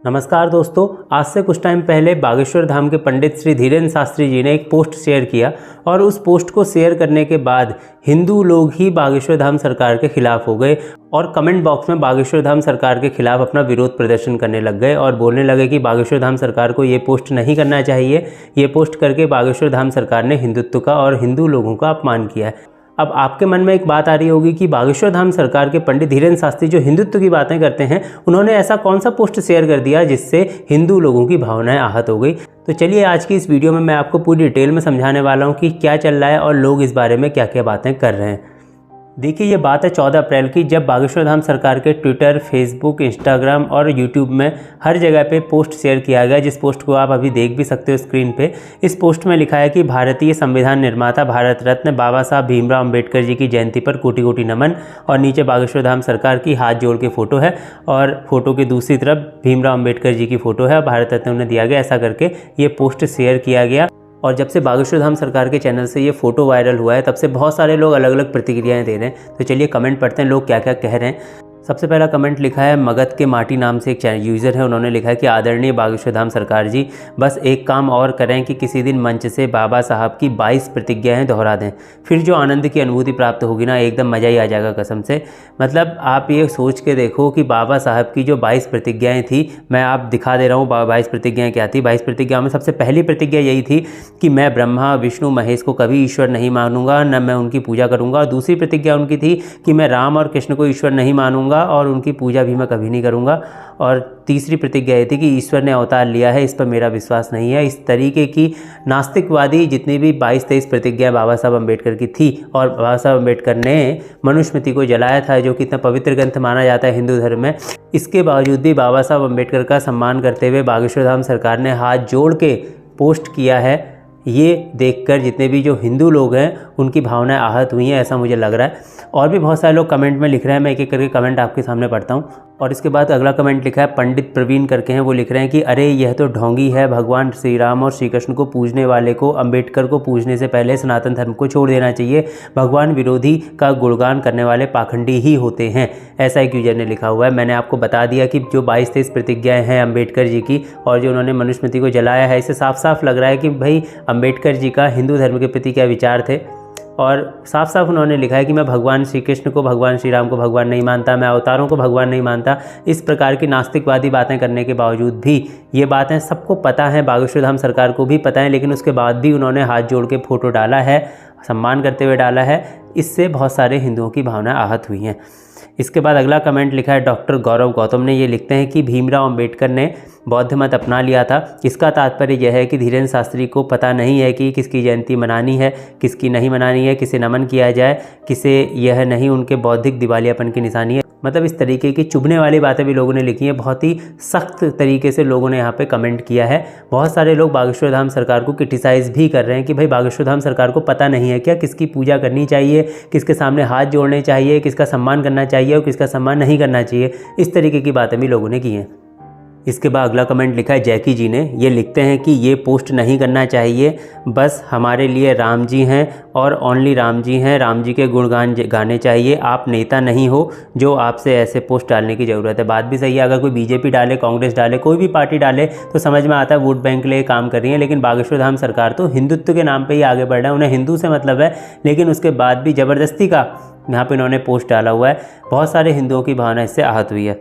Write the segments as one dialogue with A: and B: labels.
A: नमस्कार दोस्तों, आज से कुछ टाइम पहले बागेश्वर धाम के पंडित श्री धीरेन्द्र शास्त्री जी ने एक पोस्ट शेयर किया और उस पोस्ट को शेयर करने के बाद हिंदू लोग ही बागेश्वर धाम सरकार के खिलाफ हो गए और कमेंट बॉक्स में बागेश्वर धाम सरकार के खिलाफ अपना विरोध प्रदर्शन करने लग गए और बोलने लगे कि बागेश्वर धाम सरकार को ये पोस्ट नहीं करना चाहिए। ये पोस्ट करके बागेश्वर धाम सरकार ने हिंदुत्व का और हिंदू लोगों का अपमान किया है। अब आपके मन में एक बात आ रही होगी कि बागेश्वर धाम सरकार के पंडित धीरेन्द्र शास्त्री जो हिंदुत्व की बातें करते हैं, उन्होंने ऐसा कौन सा पोस्ट शेयर कर दिया जिससे हिंदू लोगों की भावनाएं आहत हो गई। तो चलिए आज की इस वीडियो में मैं आपको पूरी डिटेल में समझाने वाला हूं कि क्या चल रहा है और लोग इस बारे में क्या क्या बातें कर रहे हैं। देखिए, ये बात है 14 अप्रैल की, जब बागेश्वर धाम सरकार के ट्विटर, फेसबुक, इंस्टाग्राम और यूट्यूब में हर जगह पे पोस्ट शेयर किया गया, जिस पोस्ट को आप अभी देख भी सकते हो स्क्रीन पे। इस पोस्ट में लिखा है कि भारतीय संविधान निर्माता भारत रत्न बाबा साहब भीमराव अम्बेडकर जी की जयंती पर कोटि कोटि नमन, और नीचे बागेश्वर धाम सरकार की हाथ जोड़ के फ़ोटो है और फोटो की दूसरी तरफ भीमराव अम्बेडकर जी की फ़ोटो है और भारत रत्न उन्हें दिया गया। ऐसा करके ये पोस्ट शेयर किया गया और जब से बागेश्वर धाम सरकार के चैनल से ये फ़ोटो वायरल हुआ है, तब से बहुत सारे लोग अलग अलग प्रतिक्रियाएं दे रहे हैं। तो चलिए कमेंट पढ़ते हैं लोग क्या क्या कह रहे हैं। सबसे पहला कमेंट लिखा है मगध के माटी नाम से एक यूज़र है, उन्होंने लिखा है कि आदरणीय बागेश्वर धाम सरकार जी, बस एक काम और करें कि किसी दिन मंच से बाबा साहब की 22 प्रतिज्ञाएं दोहरा दें, फिर जो आनंद की अनुभूति प्राप्त होगी ना, एकदम मज़ा ही आ जाएगा कसम से। मतलब आप ये सोच के देखो कि बाबा साहब की जो 22 प्रतिज्ञाएँ थी, मैं आप दिखा दे रहा हूँ 22 प्रतिज्ञाएँ क्या थी। 22 प्रतिज्ञाओं में सबसे पहली प्रतिज्ञा यही थी कि मैं ब्रह्मा विष्णु महेश को कभी ईश्वर नहीं मानूंगा, न मैं उनकी पूजा करूँगा। और दूसरी प्रतिज्ञा उनकी थी कि मैं राम और कृष्ण को ईश्वर नहीं मानूंगा और उनकी पूजा भी मैं कभी नहीं करूंगा। और तीसरी प्रतिज्ञा ये थी कि ईश्वर ने अवतार लिया है, इस पर मेरा विश्वास नहीं है। इस तरीके की नास्तिकवादी जितनी भी 22-23 प्रतिज्ञा बाबा साहब अम्बेडकर की थी, और बाबा साहब अम्बेडकर ने मनुस्मृति को जलाया था, जो कि इतना पवित्र ग्रंथ माना जाता है हिंदू धर्म में। इसके बावजूद भी बाबा साहब अम्बेडकर का सम्मान करते हुए बागेश्वर धाम सरकार ने हाथ जोड़ के पोस्ट किया है। ये देखकर जितने भी जो हिंदू लोग हैं उनकी भावनाएं आहत हुई हैं, ऐसा मुझे लग रहा है। और भी बहुत सारे लोग कमेंट में लिख रहे हैं, मैं एक एक करके कमेंट आपके सामने पढ़ता हूँ। और इसके बाद अगला कमेंट लिखा है पंडित प्रवीण करके हैं, वो लिख रहे हैं कि अरे यह तो ढोंगी है, भगवान श्री राम और श्री कृष्ण को पूजने वाले को अम्बेडकर को पूजने से पहले सनातन धर्म को छोड़ देना चाहिए। भगवान विरोधी का गुणगान करने वाले पाखंडी ही होते हैं, ऐसा एक यूजर ने लिखा हुआ है। मैंने आपको बता दिया कि जो 22-23 प्रतिज्ञाएँ हैं अम्बेडकर जी की और जो उन्होंने मनुस्मृति को जलाया है, इससे साफ साफ लग रहा है कि भाई अम्बेडकर जी का हिंदू धर्म के प्रति क्या विचार थे। और साफ साफ उन्होंने लिखा है कि मैं भगवान श्री कृष्ण को, भगवान श्री राम को भगवान नहीं मानता, मैं अवतारों को भगवान नहीं मानता। इस प्रकार की नास्तिकवादी बातें करने के बावजूद भी, ये बातें सबको पता है, बागेश्वर धाम सरकार को भी पता है, लेकिन उसके बाद भी उन्होंने हाथ जोड़ के फ़ोटो डाला है, सम्मान करते हुए डाला है। इससे बहुत सारे हिंदुओं की भावनाएं आहत हुई हैं। इसके बाद अगला कमेंट लिखा है डॉक्टर गौरव गौतम ने, ये लिखते हैं कि भीमराव अम्बेडकर ने बौद्ध मत अपना लिया था। इसका तात्पर्य यह है कि धीरेन्द्र शास्त्री को पता नहीं है कि किसकी जयंती मनानी है, किसकी नहीं मनानी है, किसे नमन किया जाए, किसे यह नहीं उनके बौद्धिक दिवालियापन की निशानी है। मतलब इस तरीके की चुभने वाली बातें भी लोगों ने लिखी हैं, बहुत ही सख्त तरीके से लोगों ने यहाँ पे कमेंट किया है। बहुत सारे लोग बागेश्वर धाम सरकार को क्रिटिसाइज़ भी कर रहे हैं कि भाई बागेश्वर धाम सरकार को पता नहीं है क्या किसकी पूजा करनी चाहिए, किसके सामने हाथ जोड़ने चाहिए, किसका सम्मान करना चाहिए और किसका सम्मान नहीं करना चाहिए। इस तरीके की बातें भी लोगों ने की हैं। इसके बाद अगला कमेंट लिखा है जैकी जी ने, ये लिखते हैं कि ये पोस्ट नहीं करना चाहिए, बस हमारे लिए राम जी हैं और ओनली राम जी हैं, राम जी के गुणगान गाने चाहिए। आप नेता नहीं हो जो आपसे ऐसे पोस्ट डालने की ज़रूरत है। बात भी सही है, अगर कोई बीजेपी डाले, कांग्रेस डाले, कोई भी पार्टी डाले तो समझ में आता है वोट बैंक के लिए काम कर रही है, लेकिन बागेश्वर धाम सरकार तो हिंदुत्व के नाम पर ही आगे बढ़ रहा है, उन्हें हिंदू से मतलब है, लेकिन उसके बाद भी ज़बरदस्ती का यहाँ पर इन्होंने पोस्ट डाला हुआ है। बहुत सारे हिंदुओं की भावना इससे आहत हुई है।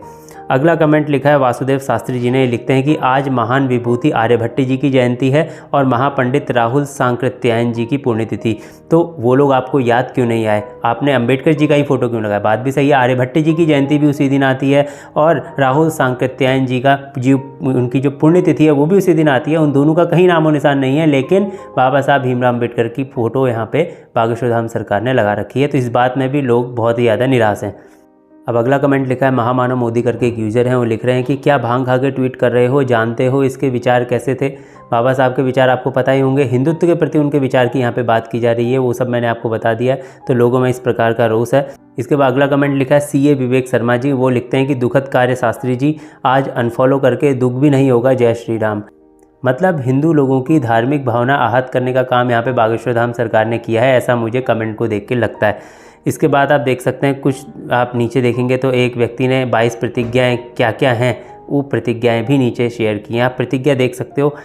A: अगला कमेंट लिखा है वासुदेव शास्त्री जी ने, लिखते हैं कि आज महान विभूति आर्यभट्ट जी की जयंती है और महापंडित राहुल सांकृत्यायन जी की पुण्यतिथि। तो वो लोग आपको याद क्यों नहीं आए? आपने अम्बेडकर जी का ही फोटो क्यों लगाया? बात भी सही है, आर्यभट्ट जी की जयंती भी उसी दिन आती है और राहुल सांकृत्यायन जी का उनकी जो पुण्यतिथि है वो भी उसी दिन आती है। उन दोनों का कहीं नामो निशान नहीं है, लेकिन बाबा साहब भीमराव अम्बेडकर की फ़ोटो यहाँ पे बागेश्वर धाम सरकार ने लगा रखी है। तो इस बात में भी लोग बहुत ही ज़्यादा निराश हैं। अब अगला कमेंट लिखा है महामानव मोदी करके एक यूज़र हैं, वो लिख रहे हैं कि क्या भांग खा के ट्वीट कर रहे हो, जानते हो इसके विचार कैसे थे? बाबा साहब के विचार आपको पता ही होंगे, हिंदुत्व के प्रति उनके विचार की यहाँ पे बात की जा रही है, वो सब मैंने आपको बता दिया। तो लोगों में इस प्रकार का रोष है। इसके बाद अगला कमेंट लिखा है सीए विवेक शर्मा जी, वो लिखते हैं कि दुखद कार्य शास्त्री जी, आज अनफॉलो करके दुख भी नहीं होगा, जय श्री राम। मतलब हिंदू लोगों की धार्मिक भावना आहत करने का काम यहाँ पे बागेश्वर धाम सरकार ने किया है, ऐसा मुझे कमेंट को देख के लगता है। इसके बाद आप देख सकते हैं, कुछ आप नीचे देखेंगे तो एक व्यक्ति ने 22 प्रतिज्ञाएं क्या क्या हैं वो प्रतिज्ञाएं भी नीचे शेयर की हैं। आप प्रतिज्ञा देख सकते हो।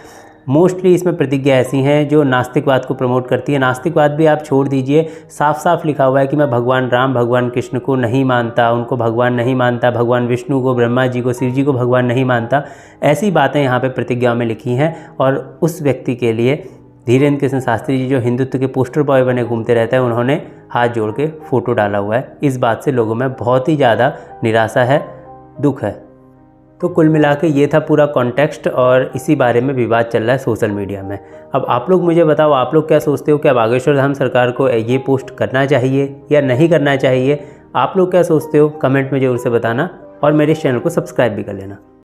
A: मोस्टली इसमें प्रतिज्ञा ऐसी हैं जो नास्तिकवाद को प्रमोट करती है। नास्तिकवाद भी आप छोड़ दीजिए, साफ साफ लिखा हुआ है कि मैं भगवान राम, भगवान कृष्ण को नहीं मानता, उनको भगवान नहीं मानता, भगवान विष्णु को, ब्रह्मा जी को, शिव जी को भगवान नहीं मानता। ऐसी बातें यहाँ पे प्रतिज्ञा में लिखी हैं। और उस व्यक्ति के लिए धीरेन्द्र कृष्ण शास्त्री जी, जो हिंदुत्व के पोस्टर बॉय बने घूमते रहते हैं, उन्होंने हाथ जोड़ के फ़ोटो डाला हुआ है। इस बात से लोगों में बहुत ही ज़्यादा निराशा है, दुख है। तो कुल मिला के ये था पूरा कॉन्टेक्स्ट और इसी बारे में विवाद चल रहा है सोशल मीडिया में। अब आप लोग मुझे बताओ, आप लोग क्या सोचते हो? क्या बागेश्वर धाम सरकार को ये पोस्ट करना चाहिए या नहीं करना चाहिए? आप लोग क्या सोचते हो? कमेंट में ज़रूर से बताना और मेरे इस चैनल को सब्सक्राइब भी कर लेना।